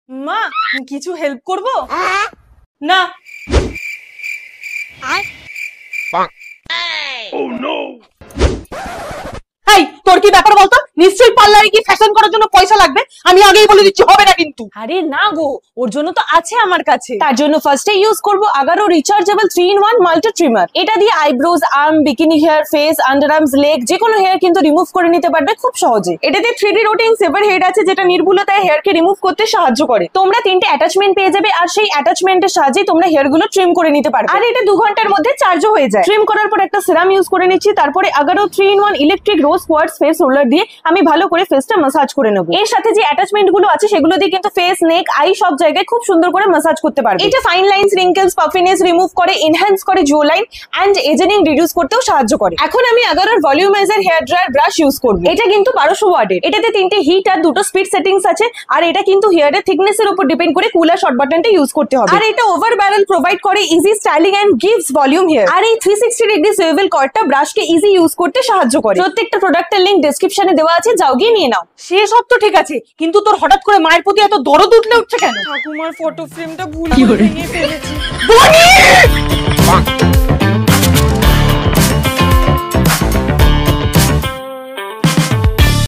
মা কিছু হেল্প করব না। এই তোর কি ব্যাপার বলতো? নিশ্চয়ই পার্লারে কি ফ্যাশন করার জন্য পয়সা লাগবে, আমি আগেই বলে দিচ্ছি হবে না কিন্তু। আরে না গো, ওর জন্য তো আছে আমার কাছে। তার জন্য ফার্স্টে ইউজ করব Agaro rechargeable 3-in-1 multi trimmer. এটা দিয়ে eyebrows, arm, bikini hair, face, under arms, leg যে কোনো হেয়ার কিন্তু রিমুভ করে নিতে পারবে খুব সহজে। এটাতে 3D রোটেটিং সেভার হেড আছে যেটা নির্ভুলতায় হেয়ারকে রিমুভ করতে সাহায্য করে। তোমরা 3টে অ্যাটাচমেন্ট পেয়ে যাবে আর সেই অ্যাটাচমেন্টের সাহায্যে তোমরা হেয়ার গুলো ট্রিম করে নিতে পারবে। আর এটা 2 ঘন্টার মধ্যে চার্জও হয়ে যায়। ট্রিম করার পর একটা সিরাম ইউজ করে নিচ্ছি, তারপরে আগারো 3-in-1 ইলেকট্রিক রোজ কোয়ার্টজ ফেস রোলার দিয়ে আমি ভালো করে ফেসটা ম্যাসাজ করে নেব। এর সাথে যে অ্যাটাচমেন্ট গুলো আছে সেগুলো দিয়ে কিন্তু ফেস, নেক, আই সব জায়গায় খুব সুন্দর করে ম্যাসাজ করতে পারবে। এটা fine lines, wrinkles, puffiness remove করে, এনহ্যান্স করে jaw line and ageing reduce করতেও সাহায্য করে। এখন আমি আগারোর volumiser hair dryer brush use করব। এটা কিন্তু 1200 ওয়াটের। এটাতে 3টে হিট আর 2টো স্পিড সেটিংস আছে। আর এটা কিন্তু হেয়ারের থিকনেস এর উপর ডিপেন্ড করে কুলার শর্ট বাটনটা ইউজ করতে হবে। আর এটা ওভার ব্যারেল প্রোভাইড করে easy styling and gives volume hair. আর এই 360 ডিগ্রি সুইভেল কর্ডটা ব্রাশকে ইজি ইউজ করতে সাহায্য করে। প্রত্যেকটা প্রোডাক্টের লিংক ডেসক্রিপশনে দেওয়া আছে, যাও গিয়ে নিয়ে নাও। সে সব তো ঠিক আছে, কিন্তু তোর হঠাৎ করে মায়ের প্রতি এত দরদ উঠলে উঠছে কেন? ঠাকুমার ফটো ফ্রেমটা ভুল করে ভেঙে ফেলেছি।